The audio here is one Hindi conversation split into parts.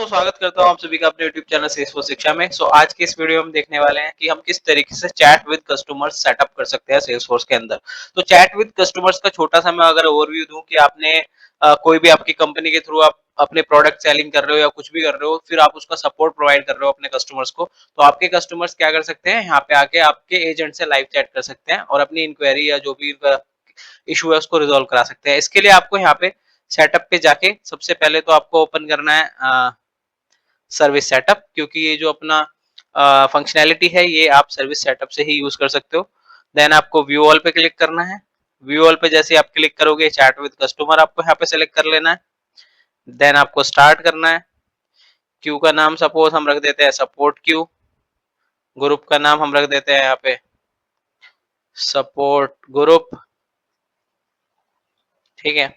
स्वागत करता हूँ आप सभी का अपने यूट्यूब चैनल सेल्सफोर्स शिक्षा में। आज के इस वीडियो में हम देखने वाले हैं कि हम किस तरीके से चैट विद कस्टमर्स सेटअप कर सकते हैं सेल्सफोर्स के अंदर। तो चैट विद कस्टमर्स का छोटा सा मैं अगर ओवरव्यू दूं कि आपने कोई भी आपकी कंपनी के थ्रू आप अपने प्रोडक्ट सेलिंग कर रहे हो या कुछ भी कर रहे हो, फिर आप उसका सपोर्ट प्रोवाइड कर रहे हो अपने कस्टमर्स को, तो आपके कस्टमर्स क्या कर सकते हैं, यहाँ पे आके आपके एजेंट से लाइव चैट कर सकते हैं और अपनी इंक्वायरी या जो भी इशू है उसको रिजोल्व करा सकते हैं। इसके लिए आपको यहाँ पे सेटअप पे जाके सबसे पहले तो आपको ओपन करना है सर्विस सेटअप, क्योंकि ये जो अपना फंक्शनैलिटी है ये आप सर्विस सेटअप से ही यूज कर सकते हो। देन आपको व्यू ऑल पे क्लिक करना है। व्यू ऑल पे जैसे आप क्लिक करोगे चैट विद कस्टमर आपको यहाँ पे सेलेक्ट कर लेना है। देन आपको स्टार्ट करना है। क्यू का नाम सपोज हम रख देते हैं सपोर्ट क्यू। ग्रुप का नाम हम रख देते हैं यहाँ पे सपोर्ट ग्रुप। ठीक है।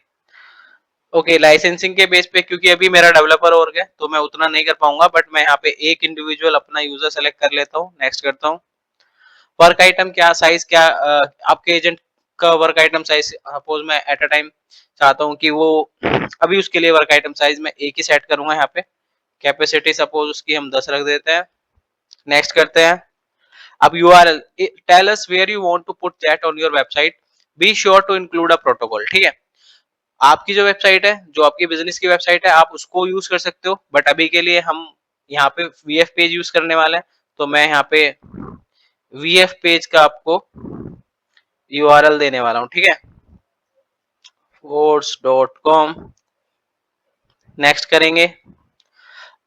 ओके, लाइसेंसिंग के बेस पे क्योंकि अभी मेरा डेवलपर और है तो मैं उतना नहीं कर पाऊंगा, बट मैं यहाँ पे एक इंडिविजुअल अपना यूजर सेलेक्ट कर लेता हूँ। नेक्स्ट करता हूँ। वर्क आइटम क्या साइज क्या आपके एजेंट का वर्क आइटम साइज सपोज मैं एट अ टाइम चाहता हूँ कि वो अभी उसके लिए वर्क आइटम साइज मैं एक ही सेट करूंगा यहाँ पे। कैपेसिटी सपोज उसकी हम 10 रख देते हैं। नेक्स्ट करते हैं। अब URL tell us where you want to put chat on your website, be sure to include a protocol. ठीक है। आपकी जो वेबसाइट है, जो आपकी बिजनेस की वेबसाइट है, आप उसको यूज कर सकते हो, बट अभी के लिए हम यहाँ पे वीएफ पेज यूज करने वाले हैं। तो मैं यहाँ पे वीएफ पेज का आपको यूआरएल देने वाला हूँ। ठीक है, force.com। नेक्स्ट करेंगे।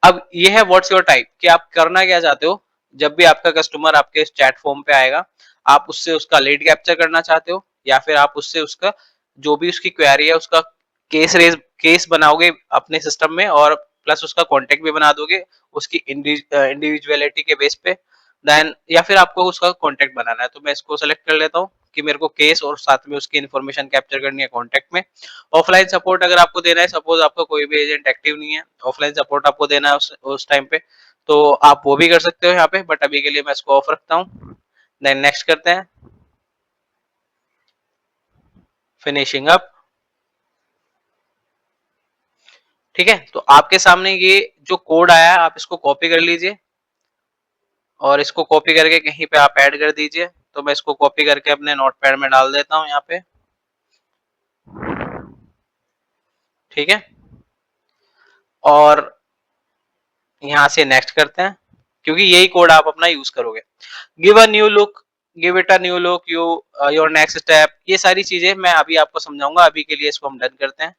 अब ये है व्हाट्स योर टाइप कि आप करना क्या चाहते हो। जब भी आपका कस्टमर आपके चैट फॉर्म पे आएगा, आप उससे उसका लीड कैप्चर करना चाहते हो या फिर आप उससे उसका जो भी उसकी क्वेरी है उसका केस बनाओगे अपने सिस्टम में और प्लस उसका कॉन्टेक्ट भी बना दोगे उसकी इंडिविजुअलिटी के बेस पे। देन या फिर आपको उसका कॉन्टेक्ट बनाना है, तो मैं इसको सेलेक्ट कर लेता हूँ कि मेरे को केस और साथ में उसकी इन्फॉर्मेशन कैप्चर करनी है कॉन्टेक्ट में। ऑफलाइन सपोर्ट अगर आपको देना है, सपोज आपका कोई भी एजेंट एक्टिव नहीं है, ऑफलाइन सपोर्ट आपको देना है उस टाइम पे, तो आप वो भी कर सकते हो यहाँ पे, बट अभी के लिए मैं इसको ऑफ रखता हूँ। देन नेक्स्ट करते हैं। Finishing up. ठीक है, तो आपके सामने ये जो कोड आया है आप इसको कॉपी कर लीजिए और इसको कॉपी करके कहीं पे आप ऐड कर दीजिए। तो मैं इसको कॉपी करके अपने नोटपैड में डाल देता हूँ यहाँ पे। ठीक है, और यहाँ से नेक्स्ट करते हैं क्योंकि यही कोड आप अपना यूज करोगे। Give a new look, give it a new look, you your next step, ये सारी चीजें मैं अभी आपको समझाऊंगा। अभी के लिए इसको हम डन करते हैं।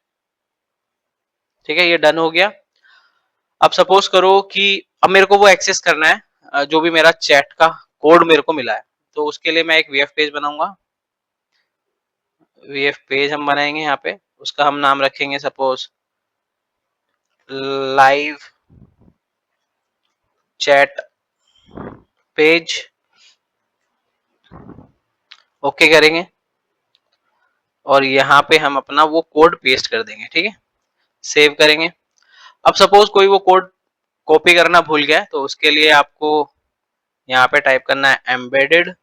ठीक है, ये डन हो गया। अब सपोज करो कि अब मेरे को वो एक्सेस करना है जो भी मेरा चैट का कोड मेरे को मिला है, तो उसके लिए मैं एक वीएफ पेज बनाऊंगा। वीएफ पेज हम बनाएंगे यहाँ पे, उसका हम नाम रखेंगे suppose live chat page. Okay करेंगे और यहाँ पे हम अपना वो कोड पेस्ट कर देंगे। ठीक है, सेव करेंगे। अब सपोज कोई वो कोड कॉपी करना भूल गया तो उसके लिए आपको यहाँ पे टाइप करना है एम्बेडेड।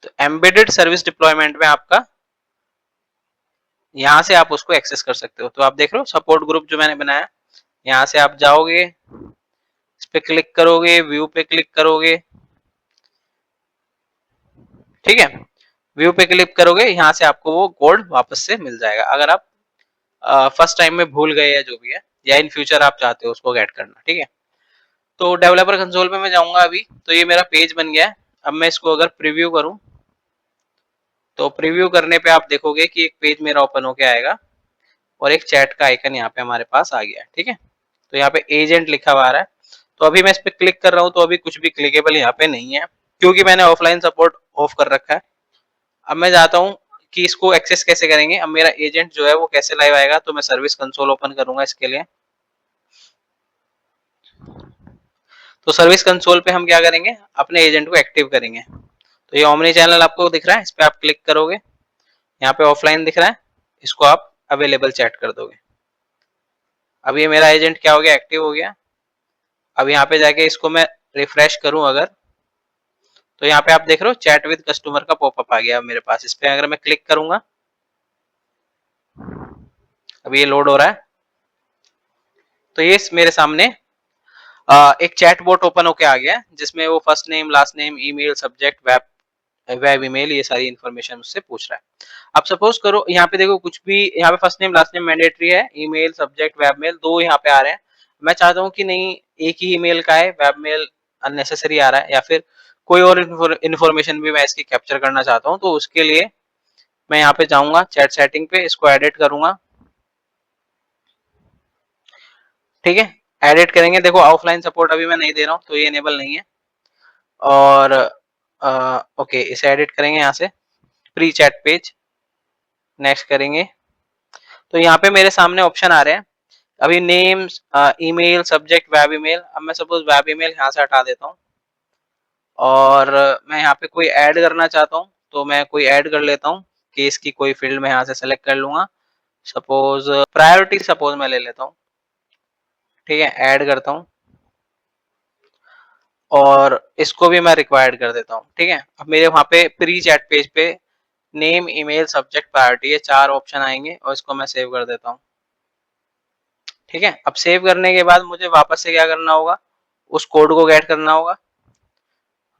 तो एम्बेडेड सर्विस डिप्लॉयमेंट में आपका यहाँ से आप उसको एक्सेस कर सकते हो। तो आप देख रहे हो सपोर्ट ग्रुप जो मैंने बनाया, यहाँ से आप जाओगे, इस पे क्लिक करोगे, व्यू पे क्लिक करोगे। ठीक है, व्यू पे क्लिक करोगे, यहाँ से आपको वो कोड वापस से मिल जाएगा अगर आप फर्स्ट टाइम में भूल गए या जो भी है, या इन फ्यूचर आप चाहते हो उसको गेट करना। ठीक है, तो डेवलपर कंसोल पे मैं जाऊंगा अभी, तो ये मेरा पेज बन गया है। अब मैं इसको अगर प्रीव्यू करूं तो प्रीव्यू करने पे आप देखोगे कि एक पेज मेरा ओपन होके आएगा और एक चैट का आइकन यहाँ पे हमारे पास आ गया है। ठीक है, तो यहाँ पे एजेंट लिखा हुआ आ रहा है। तो अभी मैं इस पे क्लिक कर रहा हूँ तो अभी कुछ भी क्लिकेबल यहाँ पे नहीं है क्योंकि मैंने ऑफलाइन सपोर्ट ऑफ कर रखा है। अब मैं जाता हूँ कि इसको एक्सेस कैसे करेंगे। अब मेरा एजेंट जो है वो कैसे लाइव आएगा, तो मैं सर्विस कंसोल ओपन करूंगा इसके लिए। तो सर्विस कंसोल पे हम क्या करेंगे, अपने एजेंट को एक्टिव करेंगे। तो ये ओमनी चैनल आपको दिख रहा है, इस पे आप क्लिक करोगे, यहाँ पे ऑफलाइन दिख रहा है, इसको आप अवेलेबल चैट कर दोगे। अब ये मेरा एजेंट क्या हो गया, एक्टिव हो गया। अब यहाँ पे जाके इसको मैं रिफ्रेश करूं अगर, तो यहाँ पे आप देख रहे हो चैट विद कस्टमर का पॉपअप आ गया मेरे पास। इस पे अगर मैं क्लिक करूंगा, अब ये लोड हो रहा है। तो ये मेरे सामने एक चैट बोट ओपन होके आ गया जिसमें वो first name, last name, email, subject, web email, ये सारी इन्फॉर्मेशन मुझसे पूछ रहा है। अब सपोज करो यहाँ पे देखो कुछ भी, यहाँ पे first name last name mandatory है, ईमेल सब्जेक्ट वेब मेल दो यहाँ पे आ रहे हैं। मैं चाहता हूँ कि नहीं एक ही ईमेल का है, वेब मेल अननेसेसरी आ रहा है, या फिर कोई और इन्फॉर्मेशन भी मैं इसकी कैप्चर करना चाहता हूँ। तो उसके लिए मैं यहाँ पे जाऊंगा चैट सेटिंग पे, इसको एडिट करूंगा। ठीक है, एडिट करेंगे। देखो ऑफलाइन सपोर्ट अभी मैं नहीं दे रहा हूँ तो ये इनेबल नहीं है। और ओके, इसे एडिट करेंगे यहाँ से, प्री चैट पेज, नेक्स्ट करेंगे। तो यहाँ पे मेरे सामने ऑप्शन आ रहे हैं अभी, name, email, subject, web email. अब मैं सपोज वेब ईमेल यहाँ से हटा देता हूँ और मैं यहाँ पे कोई ऐड करना चाहता हूँ तो मैं कोई ऐड कर लेता हूँ। केस की कोई फील्ड में यहाँ से सेलेक्ट कर लूंगा, सपोज प्रायोरिटी सपोज मैं ले लेता हूँ। ठीक है, ऐड करता हूँ और इसको भी मैं रिक्वायर्ड कर देता हूँ। ठीक है, अब मेरे वहाँ पे प्री चैट पेज पे नेम, ईमेल, सब्जेक्ट, प्रायोरिटी, ये चार ऑप्शन आएंगे और इसको मैं सेव कर देता हूँ। ठीक है, अब सेव करने के बाद मुझे वापस से क्या करना होगा, उस कोड को गेट करना होगा,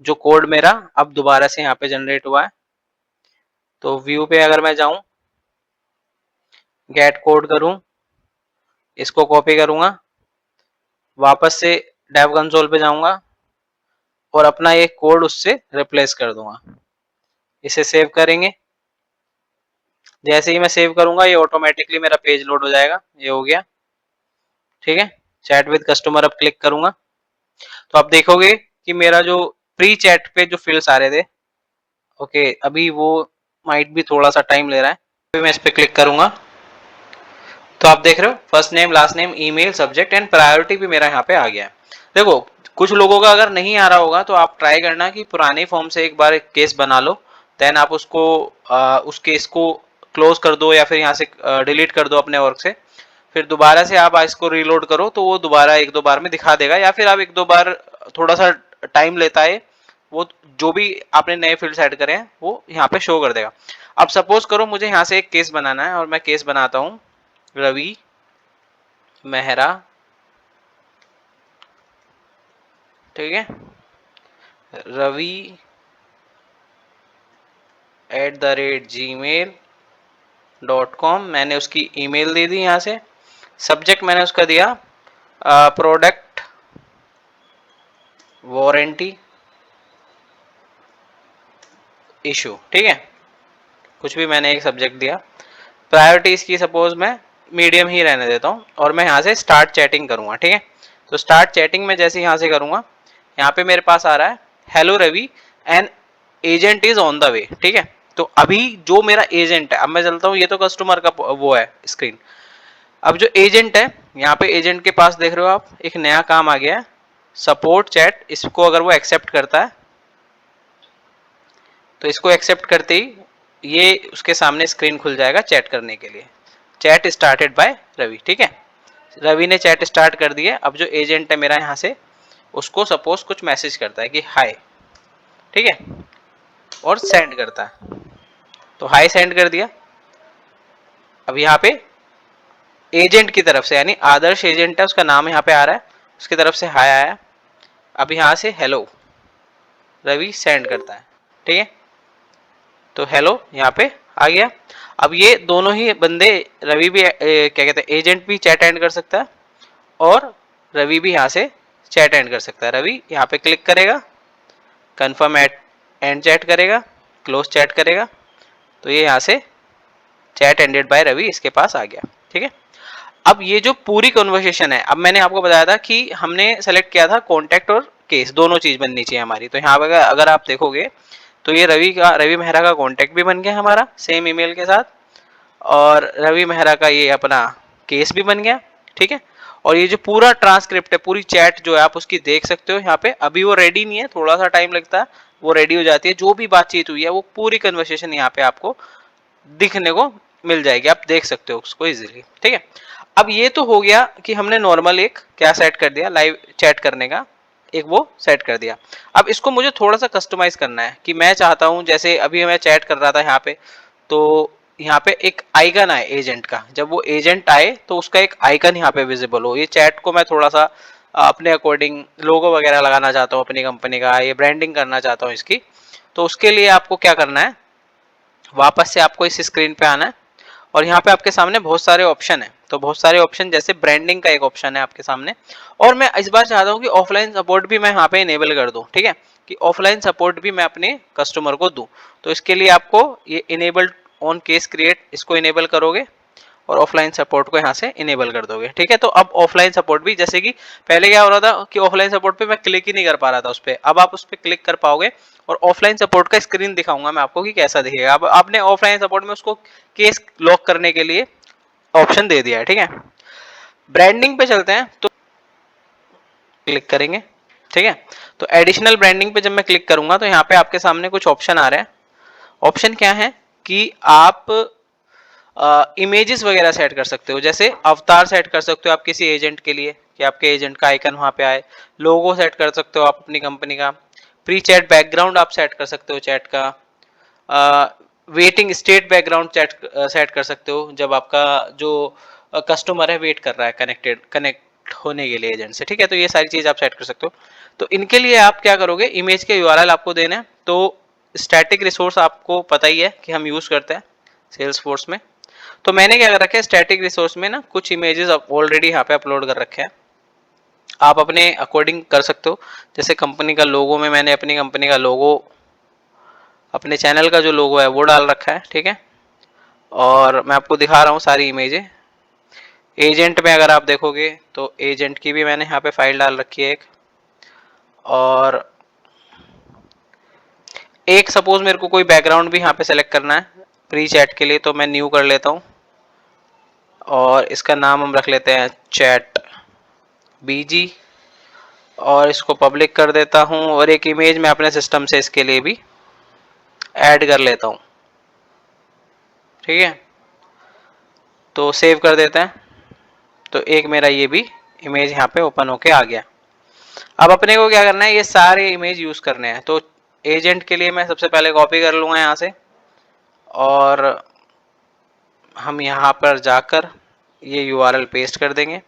जो कोड मेरा अब दोबारा से यहाँ पे जनरेट हुआ है। तो व्यू पे अगर मैं जाऊं, गेट कोड करूं, इसको कॉपी करूंगा, वापस से डेव कंसोल पे जाऊंगा और अपना ये कोड उससे रिप्लेस कर दूंगा। इसे सेव करेंगे। जैसे ही मैं सेव करूंगा ये ऑटोमेटिकली मेरा पेज लोड हो जाएगा। ये हो गया। ठीक है, चैट विद कस्टमर अब क्लिक करूंगा तो आप देखोगे कि मेरा जो प्री चैट पे जो फील्ड्स आ रहे थे, ओके, अभी वो माइट भी थोड़ा सा टाइम ले रहा है। अभी मैं इस पे क्लिक करूंगा तो आप देख रहे हो first name, last name, email, subject and priority भी मेरा यहाँ पे आ गया है। देखो कुछ लोगों का अगर नहीं आ रहा होगा तो आप ट्राई करना कि पुराने फॉर्म से एक बार एक केस बना लो, देन आप उसको उस केस को क्लोज कर दो या फिर यहाँ से डिलीट कर दो अपने वर्क से, फिर दोबारा से आप इसको रीलोड करो तो वो दोबारा एक दो बार में दिखा देगा, या फिर आप एक दो बार, थोड़ा सा टाइम लेता है वो, जो भी आपने नए फील्ड ऐड करे हैं वो यहाँ पे शो कर देगा। अब सपोज करो मुझे यहाँ से एक केस बनाना है और मैं केस बनाता हूँ रवि मेहरा। ठीक है, रवि @gmail.com, मैंने उसकी ईमेल दे दी। यहाँ से सब्जेक्ट मैंने उसका दिया प्रोडक्ट वारंटी इशू। ठीक है, कुछ भी मैंने एक सब्जेक्ट दिया। प्रायोरिटी इसकी सपोज मैं मीडियम ही रहने देता हूँ और मैं यहाँ से स्टार्ट चैटिंग करूँगा। ठीक है, तो स्टार्ट चैटिंग में जैसे यहाँ से करूँगा, यहाँ पे मेरे पास आ रहा है hello Ravi an agent is on the way. ठीक है, तो अभी जो मेरा एजेंट है, अब मैं चलता हूँ, ये तो कस्टमर का वो है स्क्रीन। अब जो एजेंट है, यहाँ पे एजेंट के पास देख रहे हो आप एक नया काम आ गया है, सपोर्ट चैट। इसको अगर वो एक्सेप्ट करता है तो इसको एक्सेप्ट करते ही ये उसके सामने स्क्रीन खुल जाएगा चैट करने के लिए, चैट स्टार्टेड बाय रवि। ठीक है, रवि ने चैट स्टार्ट कर दिया। अब जो एजेंट है मेरा यहाँ से, उसको सपोज कुछ मैसेज करता है कि हाय। ठीक है, और सेंड करता है, तो हाय सेंड कर दिया। अब यहाँ पे एजेंट की तरफ से, यानी आदर्श एजेंट है, उसका नाम यहाँ पे आ रहा है, उसकी तरफ से हाय आया। अब यहाँ से हेलो रवि सेंड करता है। ठीक है, तो हेलो यहाँ पे आ गया। अब ये दोनों ही बंदे, रवि भी क्या कहते हैं, एजेंट भी चैट एंड कर सकता है और रवि भी यहाँ से चैट एंड कर सकता है। रवि यहाँ पे क्लिक करेगा, कन्फर्म एंड चैट करेगा, क्लोज चैट करेगा, तो ये यहाँ से चैट एंडेड बाय रवि इसके पास आ गया। ठीक है, अब ये जो पूरी कन्वर्सेशन है, अब मैंने आपको बताया था कि हमने सेलेक्ट किया था कॉन्टेक्ट और केस, दोनों चीज बननी चाहिए हमारी। तो यहाँ पर अगर आप देखोगे तो ये रवि मेहरा का कॉन्टेक्ट भी बन गया हमारा सेम ईमेल के साथ, और रवि मेहरा का ये अपना केस भी बन गया। ठीक है, और ये जो पूरा ट्रांसक्रिप्ट है, पूरी चैट जो है आप उसकी देख सकते हो यहाँ पे। अभी वो रेडी नहीं है, थोड़ा सा टाइम लगता है, वो रेडी हो जाती है। जो भी बातचीत हुई है वो पूरी कन्वर्सेशन यहाँ पे आपको दिखने को मिल जाएगी, आप देख सकते हो उसको इजीली। ठीक है, अब ये तो हो गया कि हमने नॉर्मल एक क्या सेट कर दिया, लाइव चैट करने का एक वो सेट कर दिया। अब इसको मुझे थोड़ा सा कस्टमाइज करना है कि मैं चाहता हूं, जैसे अभी मैं चैट कर रहा था यहाँ पे, तो यहाँ पे एक आइकन आए एजेंट का, जब वो एजेंट आए तो उसका एक आइकन यहाँ पे विजिबल हो। ये चैट को मैं थोड़ा सा अपने अकॉर्डिंग लोगो वगैरह लगाना चाहता हूँ अपनी कंपनी का, ये ब्रांडिंग करना चाहता हूँ इसकी। तो उसके लिए आपको क्या करना है, वापस से आपको इस स्क्रीन पे आना है और यहाँ पे आपके सामने बहुत सारे ऑप्शन है। तो बहुत सारे ऑप्शन, जैसे ब्रांडिंग का एक ऑप्शन है आपके सामने, और मैं इस बार चाहता हूँ कि ऑफलाइन सपोर्ट भी मैं यहाँ पे इनेबल कर दूँ, ठीक है, कि ऑफलाइन सपोर्ट भी मैं अपने कस्टमर को दूँ। तो इसके लिए आपको ये इनेबल्ड ऑन केस क्रिएट, इसको इनेबल करोगे और ऑफलाइन सपोर्ट को यहाँ से इनेबल कर दोगे, ठीक है। तो अब ऑफलाइन सपोर्ट भी, जैसे कि पहले क्या हो रहा था कि ऑफलाइन सपोर्ट पे मैं क्लिक ही नहीं कर पा रहा था उस पर, अब आप उस पर क्लिक कर पाओगे और ऑफलाइन सपोर्ट का स्क्रीन दिखाऊंगा मैं आपको कि कैसा दिखेगा। अब आपने ऑफलाइन सपोर्ट में उसको केस लॉक करने के लिए ऑप्शन दे दिया है, ठीक है। ब्रांडिंग पे चलते हैं, तो क्लिक करेंगे, ठीक है। तो एडिशनल ब्रांडिंग पे जब मैं क्लिक करूंगा तो यहाँ पे आपके सामने कुछ ऑप्शन आ रहे हैं। ऑप्शन क्या है कि आप इमेजेस वगैरह सेट कर सकते हो, जैसे अवतार सेट कर सकते हो आप किसी एजेंट के लिए कि आपके एजेंट का आइकन वहां पे आए, लोगो सेट कर सकते हो आप अपनी कंपनी का, प्री चैट बैकग्राउंड आप सेट कर सकते हो चैट का, waiting state background chat set कर सकते हो जब आपका जो कस्टमर है वेट कर रहा है कनेक्ट होने के लिए एजेंट से, ठीक है। तो ये सारी चीज आप सेट कर सकते हो। तो इनके लिए आप क्या करोगे, इमेज के यूआरएल आपको देना है। तो स्टैटिक रिसोर्स आपको पता ही है कि हम यूज करते हैं सेल्स फोर्स में। तो मैंने क्या कर रखा है, स्टैटिक रिसोर्स में ना कुछ इमेजेस ऑलरेडी यहाँ पे अपलोड कर रखे हैं, आप अपने अकॉर्डिंग कर सकते हो। जैसे कंपनी का लोगो में मैंने अपनी कंपनी का लोगो, अपने चैनल का जो लोगो है वो डाल रखा है, ठीक है। और मैं आपको दिखा रहा हूँ सारी इमेजें। एजेंट में अगर आप देखोगे तो एजेंट की भी मैंने यहाँ पे फाइल डाल रखी है एक, और एक सपोज मेरे को कोई बैकग्राउंड भी यहाँ पे सेलेक्ट करना है प्री चैट के लिए, तो मैं न्यू कर लेता हूँ और इसका नाम हम रख लेते हैं चैट बीजी, और इसको पब्लिक कर देता हूँ और एक इमेज मैं अपने सिस्टम से इसके लिए भी ऐड कर लेता हूँ, ठीक है। तो सेव कर देते हैं। तो एक मेरा ये भी इमेज यहाँ पे ओपन होके आ गया। अब अपने को क्या करना है, ये सारे इमेज यूज करने हैं। तो एजेंट के लिए मैं सबसे पहले कॉपी कर लूंगा यहाँ से, और हम यहाँ पर जाकर ये यूआरएल पेस्ट कर देंगे।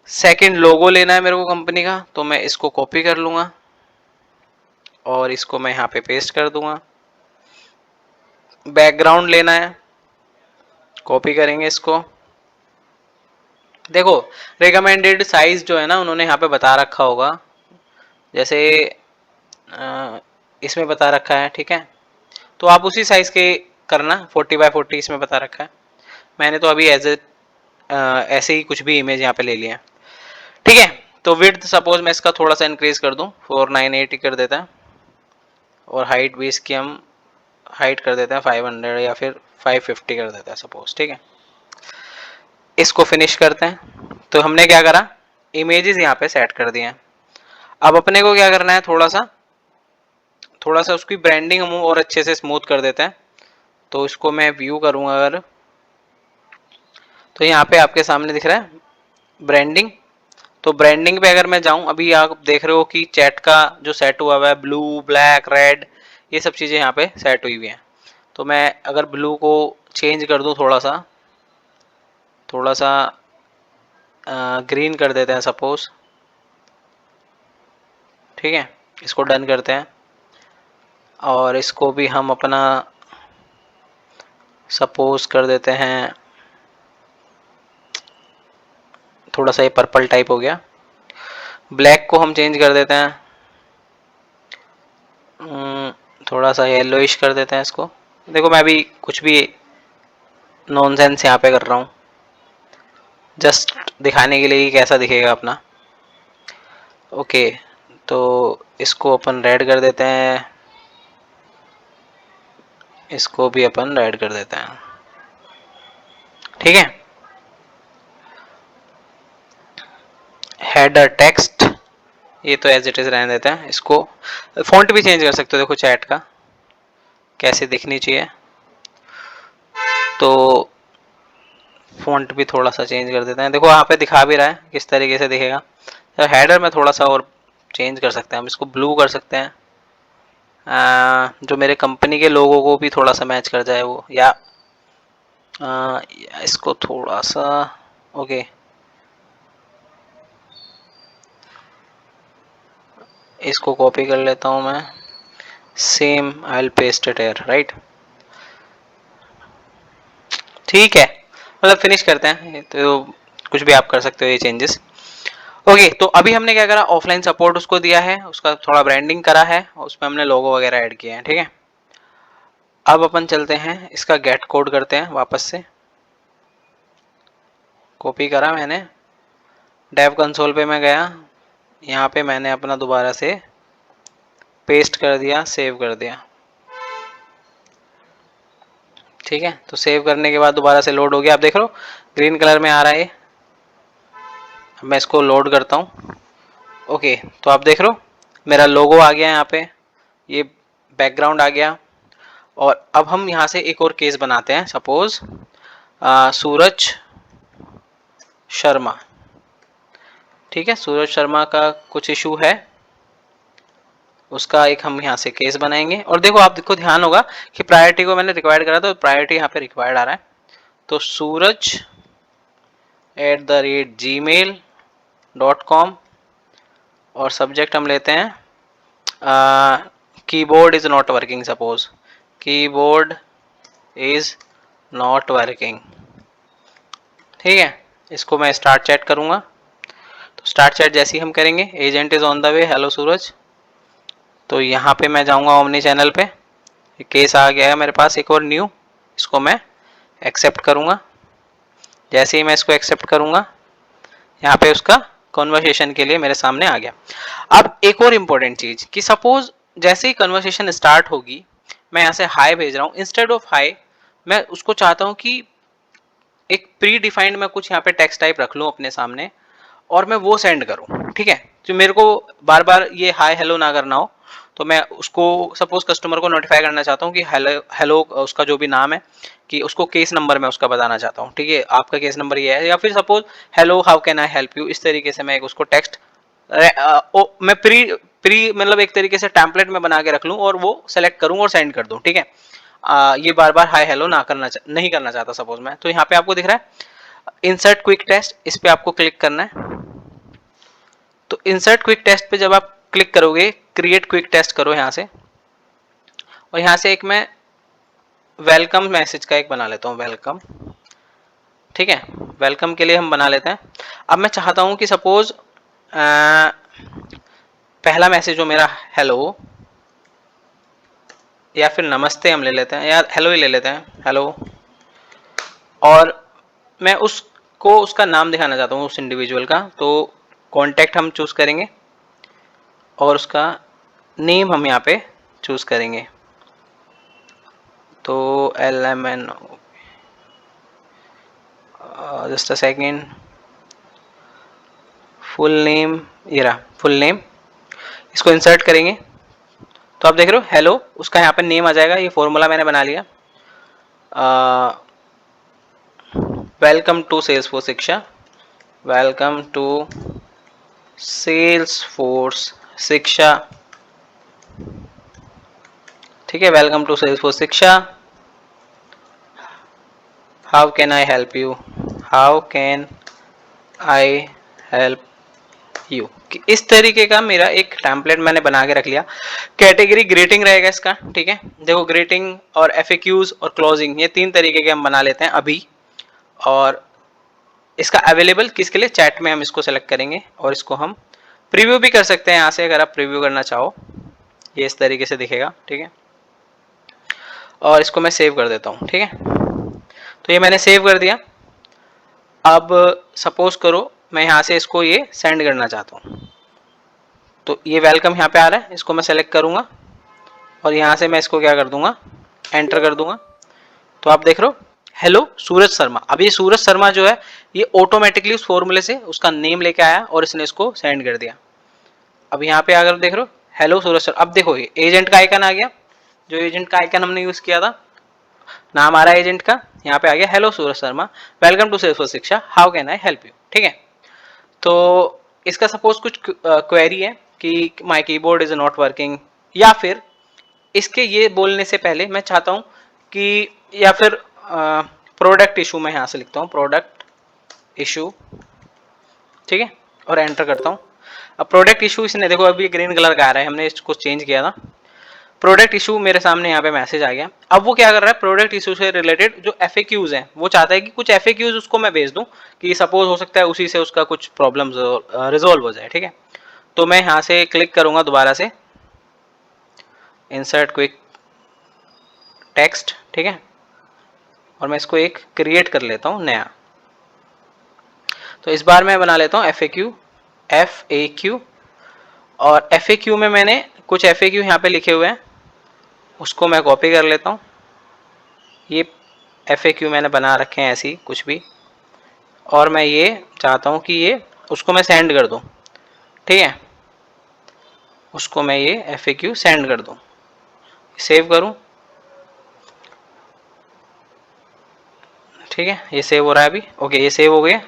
सेकंड लोगो लेना है मेरे को कंपनी का, तो मैं इसको कॉपी कर लूंगा और इसको मैं यहाँ पे पेस्ट कर दूंगा। बैकग्राउंड लेना है, कॉपी करेंगे इसको। देखो रिकमेंडेड साइज जो है ना उन्होंने यहाँ पे बता रखा होगा, जैसे इसमें बता रखा है, ठीक है। तो आप उसी साइज के करना, 40x40 इसमें बता रखा है। मैंने तो अभी एज ए ऐसे ही कुछ भी इमेज यहाँ पे ले लिया, ठीक है। तो विड्थ सपोज मैं इसका थोड़ा सा इंक्रीज कर दूं, 498 कर देता है, और हाइट भी इसकी हम हाइट कर देते हैं 500 या फिर 550 कर देता है सपोज, ठीक है। इसको फिनिश करते हैं। तो हमने क्या करा, इमेजेस यहाँ पे सेट कर दिए हैं। अब अपने को क्या करना है, थोड़ा सा उसकी ब्रांडिंग हम और अच्छे से स्मूथ कर देते हैं। तो इसको मैं व्यू करूंगा अगर, तो यहाँ पे आपके सामने दिख रहा है ब्रांडिंग। तो ब्रांडिंग पे अगर मैं जाऊं, अभी आप देख रहे हो कि चैट का जो सेट हुआ हुआ है ब्लू ब्लैक रेड, ये सब चीज़ें यहाँ पे सेट हुई हुई हैं। तो मैं अगर ब्लू को चेंज कर दूं, थोड़ा सा ग्रीन कर देते हैं सपोज, ठीक है। इसको डन करते हैं और इसको भी हम अपना सपोज कर देते हैं, थोड़ा सा ये पर्पल टाइप हो गया। ब्लैक को हम चेंज कर देते हैं, थोड़ा सा येलोइश कर देते हैं इसको। देखो मैं अभी कुछ भी नॉनसेंस यहाँ पे कर रहा हूँ जस्ट दिखाने के लिए कि कैसा दिखेगा अपना। ओके, तो इसको अपन रेड कर देते हैं, इसको भी अपन रेड कर देते हैं, ठीक है। हेडर टेक्स्ट ये तो एज इट इज रहने देते हैं। इसको फॉन्ट भी चेंज कर सकते हो, देखो चैट का कैसे दिखनी चाहिए, तो फॉन्ट भी थोड़ा सा चेंज कर देते हैं। देखो यहाँ पे दिखा भी रहा है किस तरीके से दिखेगा। तो हेडर में थोड़ा सा और चेंज कर सकते हैं हम, इसको ब्लू कर सकते हैं, जो मेरे कंपनी के लोगों को भी थोड़ा सा मैच कर जाए वो, या इसको थोड़ा सा ओके, इसको कॉपी कर लेता हूँ मैं, same I will paste it here, right. ठीक है, मतलब फिनिश करते हैं, तो कुछ भी आप कर सकते हो ये चेंजेस। ओके, तो अभी हमने क्या करा, ऑफलाइन सपोर्ट उसको दिया है, उसका थोड़ा ब्रांडिंग करा है, उसमें हमने लोगो वगैरह ऐड किए हैं, ठीक है। अब अपन चलते हैं, इसका गेट कोड करते हैं वापस से, कॉपी करा मैंने, डेव कंसोल पे मैं गया, यहाँ पे मैंने अपना दोबारा से पेस्ट कर दिया, सेव कर दिया, ठीक है। तो सेव करने के बाद दोबारा से लोड हो गया, आप देख रहे हो ग्रीन कलर में आ रहा है। अब मैं इसको लोड करता हूँ। ओके, तो आप देख रहे हो मेरा लोगो आ गया यहाँ पे, ये बैकग्राउंड आ गया। और अब हम यहाँ से एक और केस बनाते हैं, सपोज सूरज शर्मा, ठीक है, सूरज शर्मा का कुछ इशू है, उसका एक हम यहाँ से केस बनाएंगे। और देखो, आप देखो ध्यान होगा कि प्रायोरिटी को मैंने रिक्वायर्ड करा, तो प्रायोरिटी यहाँ पे रिक्वायर्ड आ रहा है। तो suraj@gmail.com और सब्जेक्ट हम लेते हैं keyboard is not working, suppose keyboard is not working, ठीक है। इसको मैं स्टार्ट चैट करूंगा, तो स्टार्ट चैट जैसे ही हम करेंगे, agent is on the way, hello Suraj. तो यहाँ पे मैं जाऊंगा ओमनी चैनल पे, केस आ गया है मेरे पास एक और न्यू, इसको मैं एक्सेप्ट करूंगा। जैसे ही मैं इसको एक्सेप्ट करूंगा, यहाँ पे उसका कन्वर्सेशन के लिए मेरे सामने आ गया। अब एक और इम्पोर्टेंट चीज कि सपोज जैसे ही कन्वर्सेशन स्टार्ट होगी, मैं यहाँ से हाई भेज रहा हूँ, इंस्टेड ऑफ हाई मैं उसको चाहता हूँ कि एक प्री डिफाइंड मैं कुछ यहाँ पे टेक्स्ट टाइप रख लूँ अपने सामने, और मैं वो सेंड करूँ, ठीक है। तो मेरे को बार बार ये हाय हेलो ना करना हो, तो मैं उसको सपोज कस्टमर को नोटिफाई करना चाहता हूँ कि हेलो हेलो, उसका जो भी नाम है, कि उसको केस नंबर मैं उसका बताना चाहता हूँ, ठीक है, आपका केस नंबर ये है, या फिर suppose hello how can I help you, इस तरीके से मैं एक उसको टेक्स्ट मैं प्री प्री मतलब एक तरीके से टेम्पलेट में बना के रख लूँ, और वो सेलेक्ट करूँ और सेंड कर दूँ, ठीक है। ये बार बार हाय हेलो ना करना नहीं करना चाहता सपोज मैं, तो यहाँ पे आपको दिख रहा है इंसर्ट क्विक टेस्ट, इस पे आपको क्लिक करना है। तो इंसर्ट क्विक टेस्ट पे जब आप क्लिक करोगे, क्रिएट क्विक टेस्ट करो यहाँ से, और यहाँ से एक मैं वेलकम मैसेज का एक बना लेता हूँ, वेलकम, ठीक है। वेलकम के लिए हम बना लेते हैं। अब मैं चाहता हूँ कि सपोज पहला मैसेज हो मेरा हेलो, या फिर नमस्ते हम ले लेते हैं, या हेलो ही ले लेते हैं, हेलो। और मैं उसको उसका नाम दिखाना चाहता हूँ उस इंडिविजुअल का, तो कॉन्टैक्ट हम चूज करेंगे और उसका नेम हम यहाँ पे चूज करेंगे, तो LMN, just a second, full name, ये रहा फुल नेम, इसको इंसर्ट करेंगे। तो आप देख रहे हो हेलो, उसका यहाँ पे नेम आ जाएगा, ये फॉर्मूला मैंने बना लिया, वेलकम टू सेल्स फोर्स शिक्षा, वेलकम टू सेल्स फोर्स शिक्षा, ठीक है, वेलकम टू सेल्स फोर्स शिक्षा, how can I help you, how can I help you, इस तरीके का मेरा एक टेम्पलेट मैंने बना के रख लिया। कैटेगरी ग्रीटिंग रहेगा इसका, ठीक है। देखो ग्रीटिंग और एफएक्यूज और क्लोजिंग, ये तीन तरीके के हम बना लेते हैं अभी। और इसका अवेलेबल किसके लिए, चैट में हम इसको सेलेक्ट करेंगे, और इसको हम प्रीव्यू भी कर सकते हैं यहाँ से, अगर आप प्रीव्यू करना चाहो, ये इस तरीके से दिखेगा, ठीक है। और इसको मैं सेव कर देता हूँ, ठीक है। तो ये मैंने सेव कर दिया। अब सपोज करो मैं यहाँ से इसको ये सेंड करना चाहता हूँ, तो ये वेलकम यहाँ पे आ रहा है, इसको मैं सेलेक्ट करूंगा, और यहाँ से मैं इसको क्या कर दूंगा, एंटर कर दूंगा। तो आप देख रहे हो हेलो सूरज शर्मा, अब ये सूरज शर्मा जो है, ये ऑटोमेटिकली उस फॉर्मूले से उसका नेम लेके आया और इसने इसको सेंड कर दिया। अब यहाँ पे अगर देख रहे हो हेलो सूरज शर्मा, अब देखो ये एजेंट का आइकन आ गया, जो एजेंट का आइकन हमने यूज किया था, नाम आ रहा है एजेंट का, यहाँ पे आ गया hello Suraj Sharma, welcome to Salesforce Shiksha, how can I help you, ठीक है। तो इसका सपोज कुछ क्वेरी है कि my keyboard is not working, या फिर इसके ये बोलने से पहले मैं चाहता हूं कि, या फिर प्रोडक्ट इशू मैं यहाँ से लिखता हूँ, प्रोडक्ट इशू, ठीक है, और एंटर करता हूँ। अब प्रोडक्ट इशू इसने देखो अभी ग्रीन कलर का आ रहा है, हमने इसको चेंज किया था। प्रोडक्ट इशू मेरे सामने यहाँ पे मैसेज आ गया। अब वो क्या कर रहा है, प्रोडक्ट इशू से रिलेटेड जो FAQs हैं वो चाहता है कि कुछ FAQs उसको मैं भेज दूं, कि सपोज हो सकता है उसी से उसका कुछ प्रॉब्लम रिजोल्व हो जाए, ठीक है। तो मैं यहाँ से क्लिक करूंगा दोबारा से, इंसर्ट क्विक टेक्स्ट, ठीक है, और मैं इसको एक क्रिएट कर लेता हूँ नया। तो इस बार मैं बना लेता हूँ FAQ, और FAQ में मैंने कुछ FAQ यहाँ पे लिखे हुए हैं, उसको मैं कॉपी कर लेता हूँ। ये FAQ मैंने बना रखे हैं ऐसी कुछ भी, और मैं ये चाहता हूँ कि ये उसको मैं सेंड कर दूँ, ठीक है, उसको मैं ये FAQ सेंड कर दूँ। सेव करूँ, ठीक है, ये सेव हो रहा है अभी। ओके, ये सेव हो गया।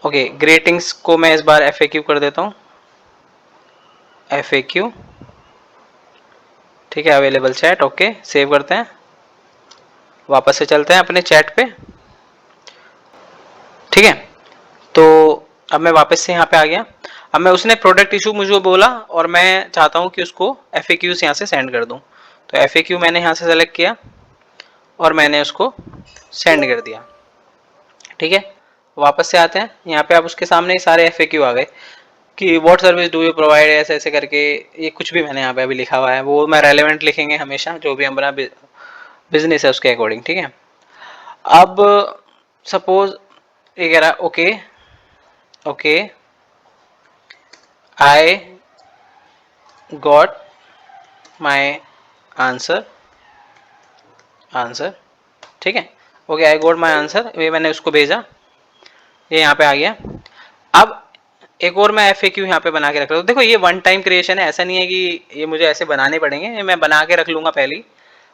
ओके, ग्रीटिंग्स को मैं इस बार FAQ कर देता हूँ, FAQ, ठीक है, अवेलेबल चैट। ओके, सेव करते हैं, वापस से चलते हैं अपने चैट पे, ठीक है। तो अब मैं वापस से यहाँ पे आ गया। अब मैं, उसने प्रोडक्ट इशू मुझे बोला और मैं चाहता हूँ कि उसको FAQs यहाँ से सेंड कर दूँ। तो FAQ मैंने यहाँ से सेलेक्ट किया और मैंने उसको सेंड कर दिया, ठीक है। वापस से आते हैं यहाँ पे, अब उसके सामने सारे FAQ आ गए कि what service do you provide, ऐसे ऐसे करके। ये कुछ भी मैंने यहाँ पे अभी लिखा हुआ है, वो मैं रेलेवेंट लिखेंगे हमेशा, जो भी हमारा बिजनेस है उसके अकॉर्डिंग, ठीक है। अब सपोज ये कह रहा okay okay I got my answer, ठीक है। Okay, I got my answer, ये मैंने उसको भेजा, ये यहाँ पे आ गया। अब एक और मैं FAQ यहाँ पे बना के रख रहा हूँ। देखो ये वन टाइम क्रिएशन है, ऐसा नहीं है कि ये मुझे ऐसे बनाने पड़ेंगे, ये मैं बना के रख लूंगा पहले ही,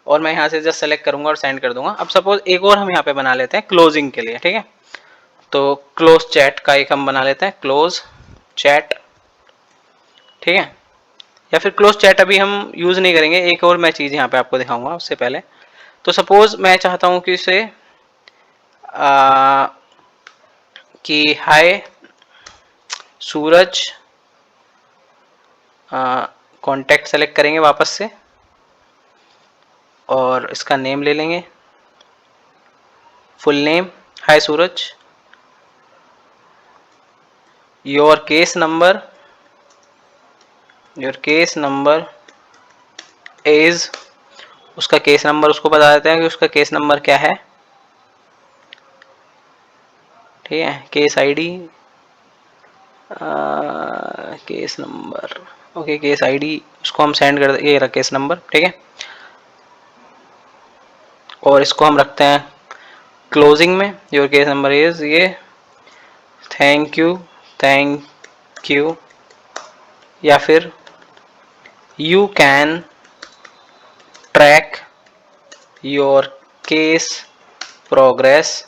और मैं यहाँ से जस्ट सेलेक्ट करूंगा और सेंड कर दूंगा। अब सपोज एक और हम यहाँ पे बना लेते हैं क्लोजिंग के लिए, ठीक है। तो क्लोज चैट का एक हम बना लेते हैं, क्लोज चैट, ठीक है, या फिर क्लोज चैट अभी हम यूज नहीं करेंगे। एक और मैं चीज यहाँ पे आपको दिखाऊंगा उससे पहले। तो सपोज मैं चाहता हूँ कि इसे कि हाय सूरज, कॉन्टैक्ट सेलेक्ट करेंगे वापस से और इसका नेम ले लेंगे, full name, hi Suraj, your case number is, उसका केस नंबर उसको बता देते हैं कि उसका केस नंबर क्या है, ठीक है, case ID, case number, okay, case ID उसको हम सेंड कर, ये रहा केस नंबर, ठीक है। और इसको हम रखते हैं क्लोजिंग में, योर केस नंबर इज ये, थैंक यू, या फिर you can track your case progress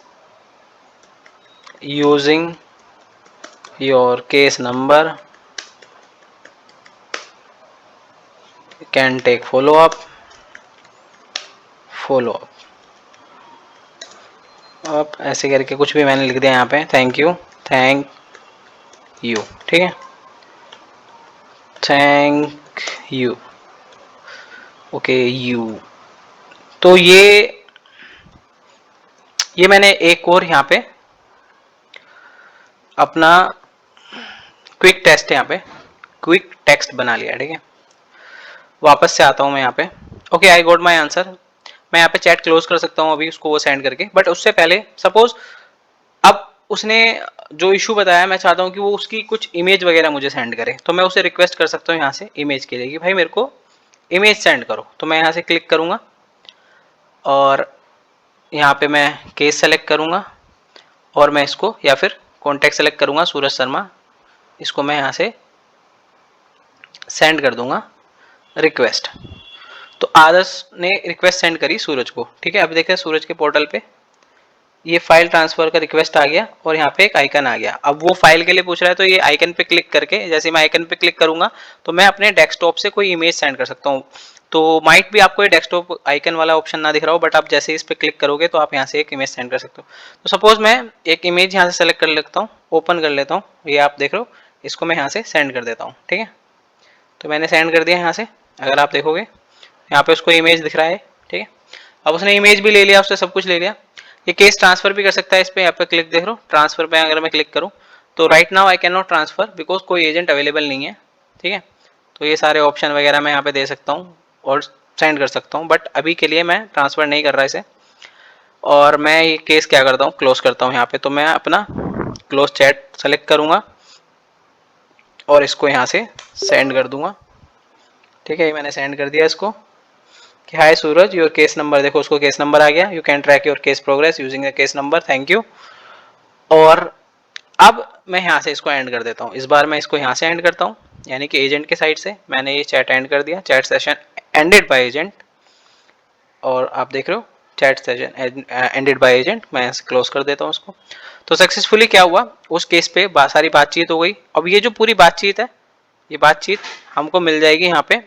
using your case number, can take follow up, अब ऐसे करके कुछ भी मैंने लिख दिया यहाँ पे, थैंक यू, ठीक है, थैंक यू, ओके यू। तो ये मैंने एक और यहाँ पे अपना क्विक टेस्ट, यहाँ पे क्विक टेक्स्ट बना लिया, ठीक है। वापस से आता हूँ मैं यहाँ पे, okay I got my answer. मैं यहाँ पे चैट क्लोज कर सकता हूँ अभी उसको वो सेंड करके, बट उससे पहले सपोज अब उसने जो इशू बताया, मैं चाहता हूँ कि वो उसकी कुछ इमेज वगैरह मुझे सेंड करे, तो मैं उसे रिक्वेस्ट कर सकता हूँ यहाँ से इमेज के लिए कि भाई मेरे को इमेज सेंड करो। तो मैं यहाँ से क्लिक करूँगा और यहाँ पे मैं केस सेलेक्ट करूँगा और मैं इसको, या फिर कॉन्टैक्ट सेलेक्ट करूँगा सूरज शर्मा, इसको मैं यहाँ से सेंड कर दूंगा रिक्वेस्ट। तो आदर्श ने रिक्वेस्ट सेंड करी सूरज को, ठीक है। अब देखें सूरज के पोर्टल पे ये फाइल ट्रांसफर का रिक्वेस्ट आ गया और यहाँ पे एक आइकन आ गया। अब वो फाइल के लिए पूछ रहा है, तो ये आइकन पे क्लिक करके, जैसे मैं आइकन पे क्लिक करूंगा तो मैं अपने डेस्कटॉप से कोई इमेज सेंड कर सकता हूँ। तो माइट भी आपको ये डेस्कटॉप आइकन वाला ऑप्शन ना दिख रहा हो, बट आप जैसे इस पर क्लिक करोगे तो आप यहाँ से एक इमेज सेंड कर सकते हो। तो सपोज मैं एक इमेज यहाँ से सेलेक्ट कर लेता हूँ, ओपन कर लेता हूँ, ये आप देख रहे हो, इसको मैं यहाँ से सेंड कर देता हूँ। ठीक है, तो मैंने सेंड कर दिया यहाँ से। अगर आप देखोगे यहाँ पे उसको इमेज दिख रहा है। ठीक है, अब उसने इमेज भी ले लिया, उससे सब कुछ ले लिया। ये केस ट्रांसफर भी कर सकता है। इस पर यहाँ पे क्लिक देख रहे हो, ट्रांसफर पे अगर मैं क्लिक करूँ तो right now I can not transfer because कोई एजेंट अवेलेबल नहीं है। ठीक है, तो ये सारे ऑप्शन वगैरह मैं यहाँ पे दे सकता हूँ और सेंड कर सकता हूँ, बट अभी के लिए मैं ट्रांसफर नहीं कर रहा इसे। और मैं ये केस क्या करता हूँ, क्लोज करता हूँ यहाँ पे। तो मैं अपना क्लोज चैट सेलेक्ट करूँगा और इसको यहाँ से सेंड कर दूंगा। ठीक है, मैंने सेंड कर दिया इसको कि हाय सूरज, योर केस नंबर, देखो उसको केस नंबर आ गया, you can track your case progress using the case number, thank you. और अब मैं यहाँ से इसको एंड कर देता हूँ। इस बार मैं इसको यहाँ से एंड करता हूँ, यानी कि एजेंट के साइड से मैंने ये चैट एंड कर दिया, chat session ended by agent. और आप देख रहे हो chat session ended by agent, मैं क्लोज कर देता हूँ उसको। तो सक्सेसफुली क्या हुआ, उस केस पे सारी बातचीत हो गई। अब ये जो पूरी बातचीत है, ये बातचीत हमको मिल जाएगी यहाँ पे।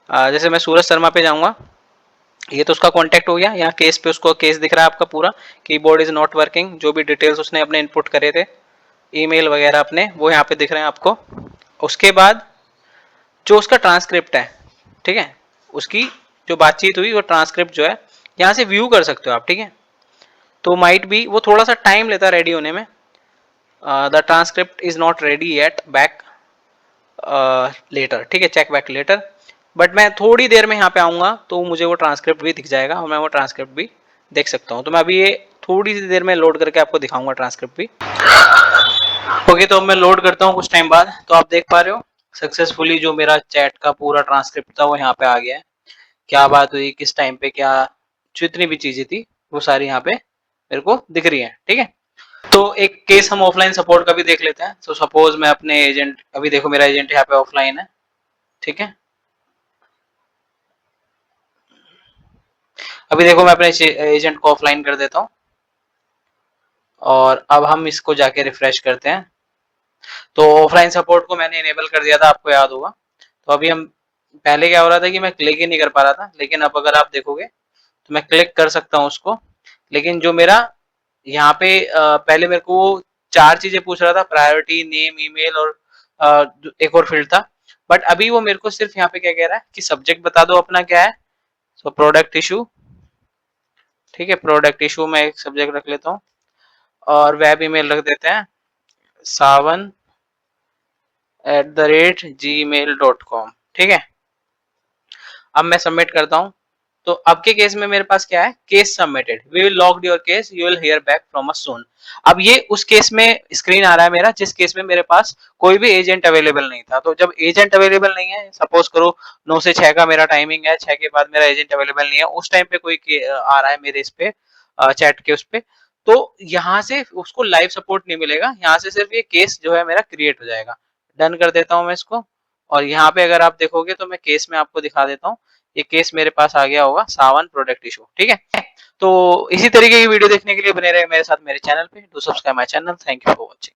जैसे मैं सूरज शर्मा पे जाऊंगा, ये तो उसका कांटेक्ट हो गया। यहाँ केस पे उसको केस दिख रहा है आपका पूरा, कीबोर्ड इज नॉट वर्किंग, जो भी डिटेल्स उसने अपने इनपुट करे थे, ईमेल वगैरह अपने, वो यहाँ पे दिख रहे हैं आपको। उसके बाद जो उसका ट्रांसक्रिप्ट है, ठीक है, उसकी जो बातचीत हुई वो ट्रांसक्रिप्ट जो है यहाँ से व्यू कर सकते हो आप। ठीक है, तो माइट भी वो थोड़ा सा टाइम लेता है रेडी होने में। The transcript is not ready yet, back later. ठीक है, चेक बैक लेटर। बट मैं थोड़ी देर में यहाँ पे आऊंगा तो मुझे वो ट्रांसक्रिप्ट भी दिख जाएगा और मैं वो ट्रांसक्रिप्ट भी देख सकता हूँ। तो मैं अभी ये थोड़ी सी देर में लोड करके आपको दिखाऊंगा ट्रांसक्रिप्ट भी। ओके, तो मैं लोड करता हूँ कुछ टाइम बाद। तो आप देख पा रहे हो सक्सेसफुली जो मेरा चैट का पूरा ट्रांसक्रिप्ट था वो यहाँ पे आ गया है। क्या बात हुई, किस टाइम पे क्या, जितनी भी चीजें थी वो सारी यहाँ पे मेरे को दिख रही है। ठीक है, तो एक केस हम ऑफलाइन सपोर्ट का भी देख लेते हैं। तो सपोज मैं अपने एजेंट, अभी देखो मेरा एजेंट यहाँ पे ऑफलाइन है। ठीक है, अभी देखो मैं अपने एजेंट को ऑफलाइन कर देता हूँ और अब हम इसको जाके रिफ्रेश करते हैं। तो ऑफलाइन सपोर्ट को मैंने इनेबल कर दिया था, आपको याद होगा। तो अभी हम, पहले क्या हो रहा था कि मैं क्लिक ही नहीं कर पा रहा था, लेकिन अब अगर आप देखोगे तो मैं क्लिक कर सकता हूँ उसको। लेकिन जो मेरा यहाँ पे पहले मेरे को चार चीजें पूछ रहा था, प्रायोरिटी, नेम, ईमेल और एक और फील्ड था। बट अभी वो मेरे को सिर्फ यहाँ पे क्या कह रहा है कि सब्जेक्ट बता दो अपना क्या है। So product issue. ठीक है, प्रोडक्ट इशू में एक सब्जेक्ट रख लेता हूँ और वेब ईमेल रख देते हैं savan@gmail.com। ठीक है, अब मैं सबमिट करता हूँ। तो अब के केस में मेरे पास क्या है, case submitted, we will log your case, you will hear back from us soon. अब ये उस केस में स्क्रीन आ रहा है मेरा जिस केस में मेरे पास कोई भी एजेंट अवेलेबल नहीं था। तो जब एजेंट अवेलेबल नहीं है, सपोज करो 9 से 6 का मेरा टाइमिंग है, 6 के बाद मेरा एजेंट अवेलेबल नहीं है, उस टाइम पे कोई आ रहा है मेरे इस पे चैट के उस पे, तो यहाँ से उसको लाइव सपोर्ट नहीं मिलेगा, यहाँ से सिर्फ ये केस जो है मेरा क्रिएट हो जाएगा। डन कर देता हूँ मैं इसको। और यहाँ पे अगर आप देखोगे तो मैं केस में आपको दिखा देता हूँ, ये केस मेरे पास आ गया होगा सावन प्रोडक्ट इशू। ठीक है, तो इसी तरीके की वीडियो देखने के लिए बने रहे मेरे साथ मेरे चैनल पे। Do subscribe my channel. Thank you for watching.